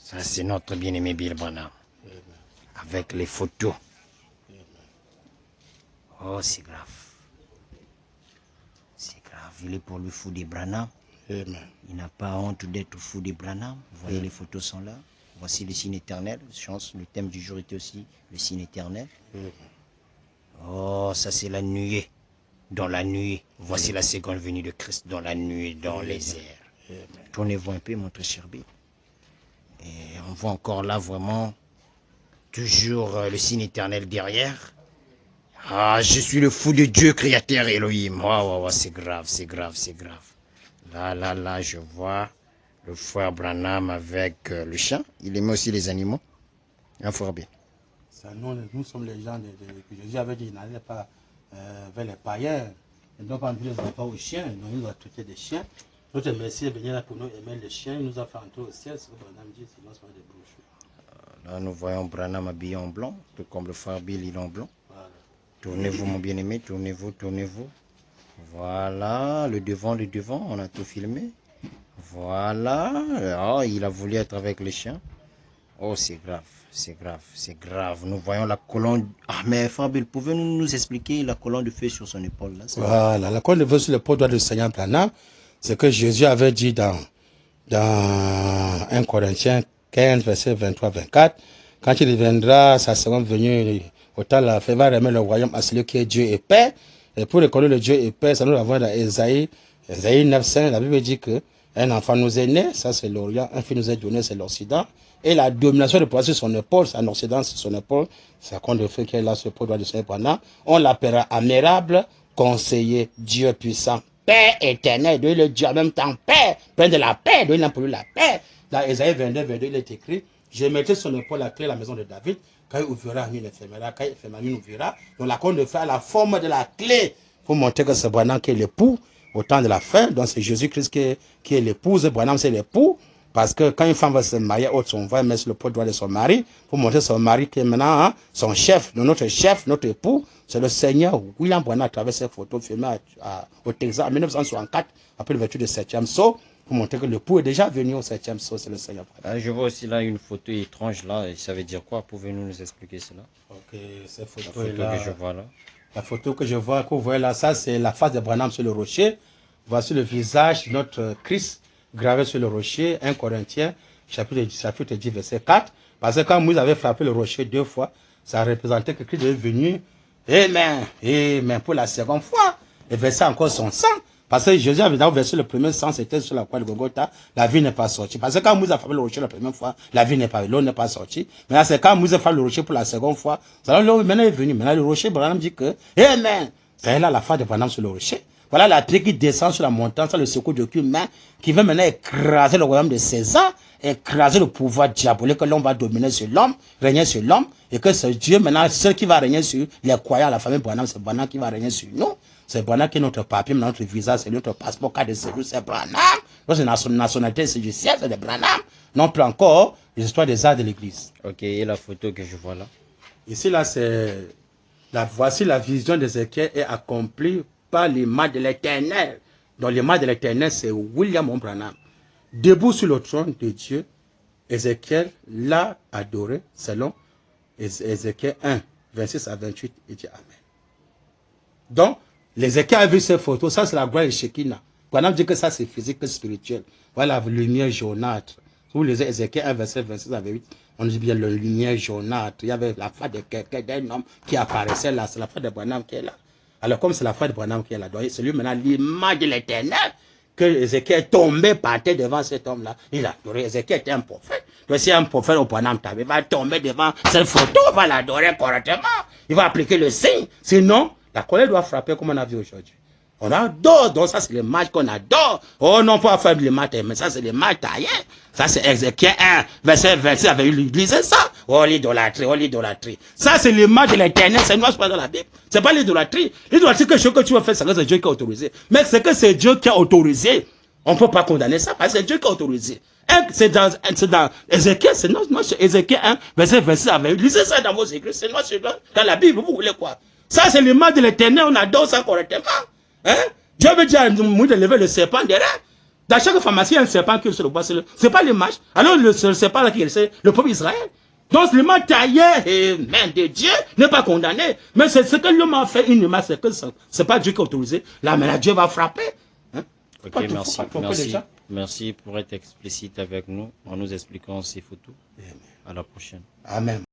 Ça, c'est notre bien-aimé Bill Branham. Avec les photos. Oh, c'est grave. C'est grave. Il est pour le fou des Branham. Amen. Il n'a pas honte d'être fou des Branham. Vous voyez, les photos sont là. Voici le signe éternel. Chance, le thème du jour était aussi le signe éternel. Oh, ça c'est la nuée. Dans la nuée. Voici la seconde venue de Christ dans la nuée, dans les airs. Tournez-vous un peu, mon très cher Bill. Et on voit encore là vraiment toujours le signe éternel derrière. Ah, je suis le fou de Dieu, créateur Elohim. Oh, c'est grave, c'est grave, c'est grave. Là, je vois le frère Branham avec le chien. Il aimait aussi les animaux. Un frère Bill. Ça, nous sommes les gens que Jésus avait dit, il n'allait pas vers les païens. Il ne doit pas enlever les enfants aux chiens, donc il doit traiter des chiens. Notre Messie est venu là pour nous aimer les chiens, il nous a fait entrer au ciel, c'est ce que Branham dit, sinon c'est pas des brochures. Là, nous voyons Branham habillé en blanc, tout comme le frère Bill, il est en blanc. Voilà. Tournez-vous, mon bien-aimé, tournez-vous, tournez-vous. Voilà, le devant, on a tout filmé. Voilà, oh, il a voulu être avec les chiens. Oh, c'est grave, c'est grave, c'est grave. Nous voyons la colonne. Ah, mais frère Bill, pouvez-vous nous expliquer la colonne de feu sur son épaule là? Voilà, la colonne de feu sur l'épaule du Seigneur Branham, c'est que Jésus avait dit dans 1 Corinthiens 15, verset 23-24, quand il viendra, sa seconde venue, autant la fait va remettre le royaume à celui qui est Dieu et Père. Et pour reconnaître le Dieu et Père, ça nous l'avons dans Ésaïe 9:5, la Bible dit que un enfant nous est né, ça c'est l'Orient, un fils nous est donné, c'est l'Occident. Et la domination de pouvoir sur son épaule, c'est en Occident, c'est son épaule, c'est la colonne de feu qui est là sur l'épaule de Seigneur Branham. On l'appellera admirable, conseiller, Dieu puissant, Père éternel, de le Dieu en même temps, Père, plein de la paix, de lui pour lui la paix. Dans Ésaïe 22, il est écrit, je mettrai sur l'épaule la clé de la maison de David, quand il ouvrira, il fermera, quand il fermera, il ouvrira. Donc la colonne de feu a la forme de la clé pour montrer que c'est Branham qui est l'époux au temps de la fin. Donc c'est Jésus-Christ qui est l'épouse, Branham c'est l'époux. Parce que quand une femme va se marier, on va mettre sur le pot de doigt de son mari pour montrer son mari qui est maintenant son chef, notre chef, notre époux. C'est le Seigneur William Branham à travers ses photos filmées au Texas en 1964, après l'ouverture du 7e saut, pour montrer que l'époux est déjà venu au 7e saut, c'est le Seigneur Branham. Je vois aussi là une photo étrange là, et ça veut dire quoi? Pouvez-vous nous expliquer cela? Ok, cette photo, La photo là, que je vois là. la photo que je vois, que vous voyez là, ça c'est la face de Branham sur le rocher. Voici le visage de notre Christ gravé sur le rocher, 1 Corinthiens, chapitre 10, verset 4. Parce que quand Moïse avait frappé le rocher 2 fois, ça représentait que Christ est venu, amen, pour la seconde fois, et verser encore son sang. Parce que Jésus avait versé le premier sang, c'était sur la croix de Golgotha, la vie n'est pas sortie. Parce que quand Moïse a frappé le rocher la première fois, la vie n'est pas, l'eau n'est pas sortie. Mais là, c'est quand Moïse a frappé le rocher pour la seconde fois, l'eau maintenant est venue. Maintenant, le rocher, Branham dit que, amen. C'est là la face de Branham sur le rocher. Voilà la pluie qui descend sur la montagne, c'est le secours de humain qui veut maintenant écraser le royaume de César, écraser le pouvoir diabolique que l'homme va dominer sur l'homme, régner sur l'homme, et que c'est Dieu maintenant, seul qui va régner sur les croyants, la famille Branham, c'est Branham qui va régner sur nous. C'est Branham qui est notre papier, notre visa, c'est notre passeport, carte de séjour, c'est Branham. Notre nationalité, c'est du ciel, c'est de Branham. Non plus encore l'histoire des arts de l'église. Ok, et la photo que je vois là? Ici, là, voici la vision d'Ézéchiel est accomplie par l'image de l'Éternel. Donc l'image de l'Éternel, c'est William Branham. Debout sur le trône de Dieu, Ézéchiel l'a adoré selon Ézéchiel 1, 26 à 28, il dit Amen. Donc, l'Ézéchiel a vu ces photos, ça c'est la gloire de Shekinah. Branham dit que ça c'est physique et spirituel. Voilà la lumière jaunâtre. Vous lisez Ézéchiel 1, verset 26 à 28, on dit bien la lumière jaunâtre. Il y avait la face de quelqu'un, d'un homme qui apparaissait là, c'est la face de Branham qui est là. Alors, comme c'est la face de Branham qui est là, c'est lui maintenant l'image de l'Éternel que Ézéchiel est tombé par terre devant cet homme-là. Il a adoré. Ézéchiel était un prophète. Donc, si un prophète au Branham, il va tomber devant cette photo, il va l'adorer correctement. Il va appliquer le signe. Sinon, la colère doit frapper comme on a vu aujourd'hui. On adore, donc ça c'est l'image qu'on adore. Oh non, pas faire l'image, mais ça c'est l'image taillée. Ça c'est Ézéchiel 1, verset 26, avec lisez ça. Oh l'idolâtrie, oh l'idolâtrie. Ça c'est l'image de l'Éternel, c'est pas dans la Bible. C'est pas l'idolâtrie. L'idolâtrie, que ce que tu vas faire, c'est Dieu qui a autorisé. Mais c'est que c'est Dieu qui a autorisé. On ne peut pas condamner ça parce que c'est Dieu qui a autorisé. C'est dans Ézéchiel, c'est Ézéchiel 1, verset 26, avec lisez ça dans vos écrits, c'est dans la Bible, vous voulez quoi? Ça c'est l'image de l'Éternel, on adore ça correctement. Hein? Dieu veut dire à Moïse de lever le serpent derrière. Dans chaque pharmacie, il y a un serpent qui est sur le bois. C'est pas l'image. Alors, le serpent là qui est le peuple Israël. Donc, l'image taillée et main de Dieu n'est pas condamné. Mais c'est ce que l'homme a fait une image, c'est pas Dieu qui a autorisé. Là, mais là, Dieu va frapper. Hein? Ok, merci pour être explicite avec nous en nous expliquant ces photos. À la prochaine. Amen.